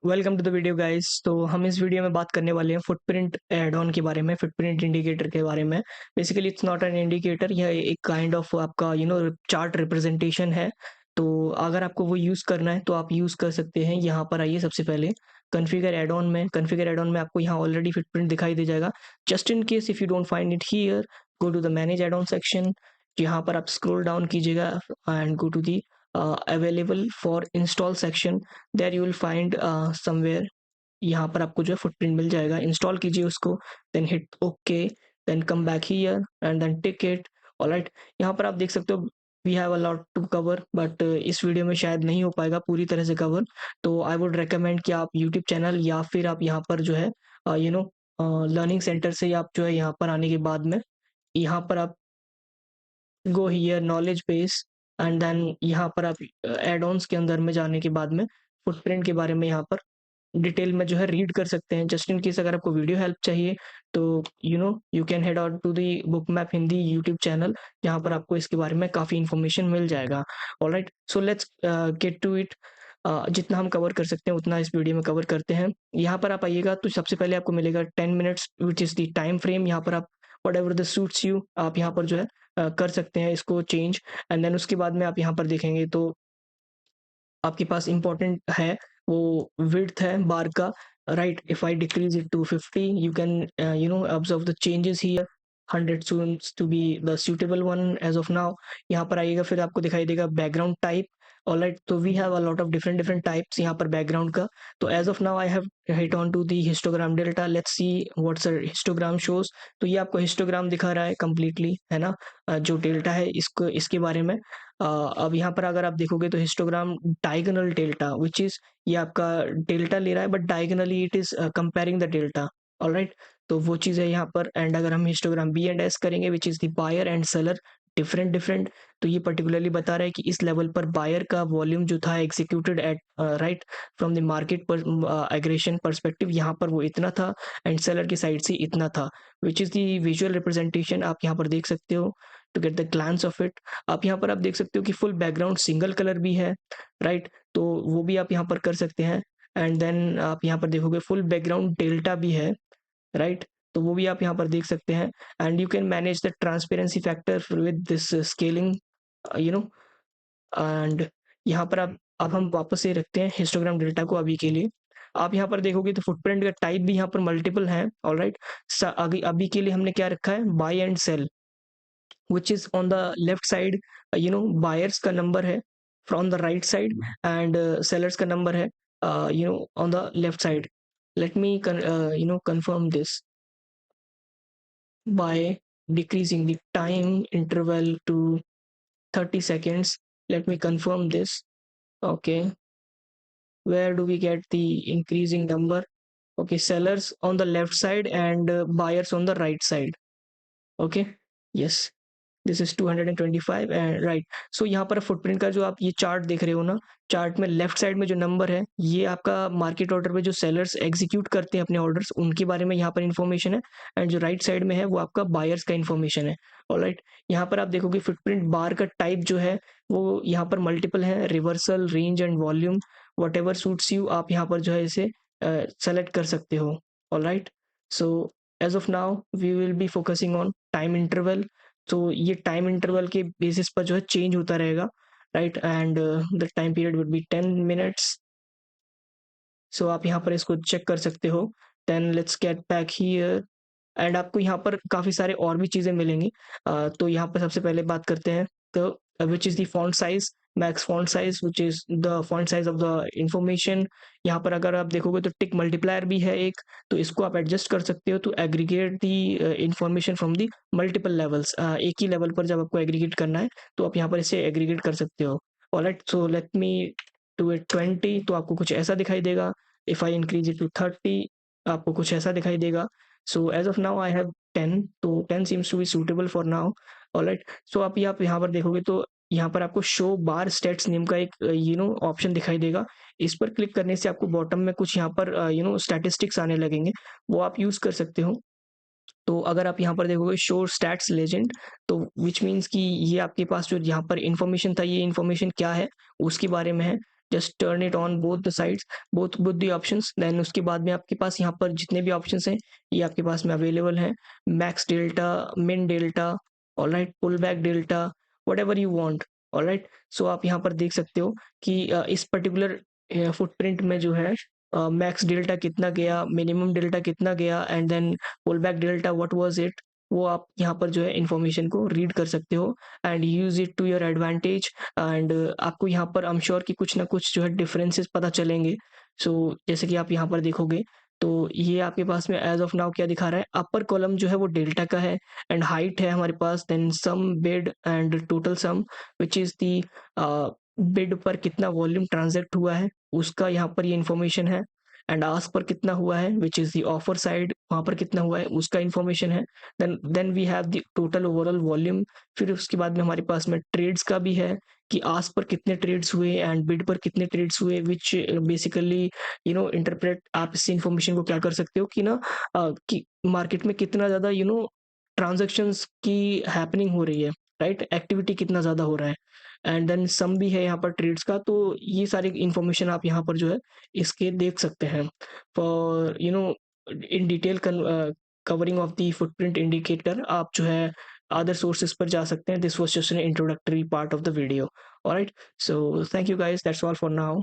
Welcome to the video guys. तो हम इस वीडियो में बात करने वाले हैं फुटप्रिंट एड ऑन के बारे में, फुटप्रिंट इंडिकेटर के बारे में। Basically it's not an indicator, यह एक काइंड ऑफ आपका चार्ट रिप्रेजेंटेशन है। तो अगर आपको वो यूज़ करना है तो आप यूज़ कर सकते हैं। यहाँ पर आइए, सबसे पहले कॉन्फ़िगर एड ऑन में आपको यहाँ ऑलरेडी फुटप्रिंट दिखाई दे जाएगा। Just in case if you don't find it here, go to the manage add on section. यहाँ पर आप स्क्रॉल डाउन कीजिएगा and go to the available for install section. There you will find somewhere, यहाँ पर आपको जो है footprint मिल जाएगा। इंस्टॉल कीजिए उसको, then hit okay, then come back here and then tick it. Alright, यहाँ पर आप देख सकते हो we have a lot to cover, but इस वीडियो में शायद नहीं हो पाएगा पूरी तरह से कवर। तो आई वुड रिकमेंड कि आप यूट्यूब चैनल या फिर आप यहाँ पर जो है लर्निंग सेंटर से आप जो है यहाँ पर आने के बाद में यहाँ पर आप go here knowledge base and then यहाँ पर आप एड ऑन्स के अंदर में जाने के बाद में फुटप्रिंट के बारे में यहाँ पर डिटेल में जो है रीड कर सकते हैं। जस्ट इन केस अगर आपको वीडियो हेल्प चाहिए तो you can head out to the Bookmap Hindi YouTube channel, जहाँ पर आपको इसके बारे में काफ़ी इन्फॉर्मेशन मिल जाएगा। Alright, so let's get to it. जितना हम कवर कर सकते हैं उतना इस वीडियो में कवर करते हैं। यहाँ पर आप आइएगा तो सबसे पहले आपको मिलेगा 10 minutes which is the time frame. यहाँ पर आप what ever the suits you आप यहाँ पर जो है कर सकते हैं इसको चेंज। एंड देन उसके बाद में आप यहाँ पर देखेंगे तो आपके पास इम्पोर्टेंट है वो विड्थ है बार का। Right, if I decrease it to 50 you can observe the changes here. 100 seems to be the suitable one as of now। यहाँ पर आइएगा, फिर आपको दिखाई देगा बैकग्राउंड टाइप। ऑलराइट, तो we have a lot of different different types यहाँ पर बैकग्राउंड का। तो as of now I have hit on to the histogram delta. Let's see what's histogram shows. तो ये आपको हिस्टोग्राम दिखा रहा है कंप्लीटली, है ना। जो डेल्टा है इसको इसके बारे में अब यहाँ पर अगर आप देखोगे तो histogram diagonal delta which is, ये आपका डेल्टा ले रहा है but diagonally it is comparing the delta. Alright, तो वो चीज़ है यहाँ पर। एंड अगर हम हिस्टोग्राम बी एंड एस करेंगे which is the buyer and seller different different, तो ये पर्टिकुलरली बता रहा है कि इस लेवल पर बायर का वॉल्यूम जो था executed eight right from the market पर एग्रेशन परस्पेक्टिव, यहाँ पर वो इतना था एंड सेलर की साइड से इतना था, which is the visual representation आप यहाँ पर देख सकते हो to get the glance of it. आप यहाँ पर आप देख सकते हो कि फुल बैकग्राउंड सिंगल कलर भी है। राइट, तो वो भी आप यहाँ पर कर सकते हैं। एंड देन आप यहाँ पर देखोगे फुल बैकग्राउंड डेल्टा भी है। राइट, तो वो भी आप यहाँ पर देख सकते हैं। And you can manage the transparency factor with this scaling you know and यहाँ पर आप अब हम वापस से रखते हैं हिस्टोग्राम डेल्टा को अभी के लिए। आप यहाँ पर देखोगे तो फुटप्रिंट का टाइप भी यहाँ पर मल्टीपल है। ऑलराइट, अभी अभी के लिए हमने क्या रखा है, buy and sell, which is on the left side, buyers का नंबर है from the right side and sellers का नंबर है on the left side। let me confirm this by decreasing the time interval to 30 seconds। let me confirm this। okay, where do we get the increasing number? okay, sellers on the left side and buyers on the right side। okay, yes, this is 225 and right. So यहाँ पर footprint का जो आप ये chart देख रहे हो ना, चार्ट में लेफ्ट साइड में जो नंबर है ये आपका मार्केट ऑर्डर पे जो सेलर्स एग्जीक्यूट करते हैं अपने ऑर्डर्स उनके बारे में यहाँ पर इन्फॉर्मेशन है। एंड जो राइट साइड में है वो आपका बायर्स का इन्फॉर्मेशन है। ऑलराइट, यहाँ पर आप देखोगे फुटप्रिंट बार का टाइप जो है वो यहाँ पर मल्टीपल है, reversal, range and volume, what ever suits you आप यहाँ पर जो है इसे सेलेक्ट कर सकते हो। Alright, so as of now we will be focusing on time interval. तो ये टाइम इंटरवल के बेसिस पर जो है चेंज होता रहेगा। Right, and the time period would be 10 minutes. So आप यहाँ पर इसको चेक कर सकते हो। Then let's get back here and आपको यहाँ पर काफ़ी सारे और भी चीज़ें मिलेंगी। तो यहाँ पर सबसे पहले बात करते हैं तो which is the font size, max font size which is the font size of the information. यहाँ पर अगर आप देखोगे तो टिक मल्टीप्लायर भी है एक, तो इसको आप एडजस्ट कर सकते हो to aggregate the information from the multiple levels. एक ही लेवल पर जब आपको एग्रीगेट करना है तो आप यहाँ पर इसे एग्रीगेट कर सकते हो। Alright, so let me to it 20, तो आपको कुछ ऐसा दिखाई देगा। If I increase it to 30 आपको कुछ ऐसा दिखाई देगा। so as of now I have 10, तो 10 seems to be suitable for now। alright, so आप यहाँ पर देखोगे तो यहाँ पर आपको शो बार स्टेट्स नेम का एक ऑप्शन दिखाई देगा। इस पर क्लिक करने से आपको बॉटम में कुछ यहाँ पर स्टैटिस्टिक्स आने लगेंगे, वो आप यूज कर सकते हो। तो अगर आप यहाँ पर देखोगे शो स्टैट्स लेजेंड, तो विच मीन्स कि ये आपके पास जो यहाँ पर इंफॉर्मेशन था ये इंफॉर्मेशन क्या है उसके बारे में है। Just turn it on both the sides, both the options. Then उसके बाद में आपके पास यहाँ पर जितने भी ऑप्शंस हैं ये आपके पास में अवेलेबल हैं। Max delta, min delta, alright, pull back delta, whatever you want, alright. So आप यहाँ पर देख सकते हो कि इस पर्टिकुलर फुटप्रिंट में जो है मैक्स डेल्टा कितना गया, मिनिमम डेल्टा कितना गया, and then pull back delta what was it, वो आप यहाँ पर जो है इन्फॉर्मेशन को रीड कर सकते हो and use it to your advantage. And आपको यहाँ पर आई एम श्योर कि कुछ ना कुछ जो है डिफरेंसेस पता चलेंगे। सो जैसे कि आप यहाँ पर देखोगे तो ये आपके पास में एज ऑफ नाउ क्या दिखा रहा है, अपर कॉलम जो है वो डेल्टा का है एंड हाइट है हमारे पास, then sum bid and total sum which is the bid पर कितना वॉल्यूम ट्रांजैक्ट हुआ है उसका यहाँ पर ये इन्फॉर्मेशन है, एंड आस्क पर कितना हुआ है which is the offer side, वहां पर कितना हुआ है उसका इन्फॉर्मेशन है। Then we have the total overall volume. फिर उसके बाद में हमारे पास में ट्रेड्स का भी है कि आस्क पर कितने ट्रेड्स हुए एंड बिड पर कितने ट्रेड्स हुए, विच बेसिकली इंटरप्रेट, आप इस इन्फॉर्मेशन को क्या कर सकते हो कि ना कि मार्केट में कितना ज्यादा ट्रांजेक्शन्स की हैपनिंग हो रही है, राइट, एक्टिविटी कितना ज्यादा हो रहा है। एंड देन सम भी है यहाँ पर ट्रेड्स का, तो ये सारी इन्फॉर्मेशन आप यहाँ पर जो है इसके देख सकते हैं for in detail covering of the footprint indicator. आप जो है अदर सोर्सेज पर जा सकते हैं। This was just an introductory part of the video. Alright, so thank you guys, that's all for now.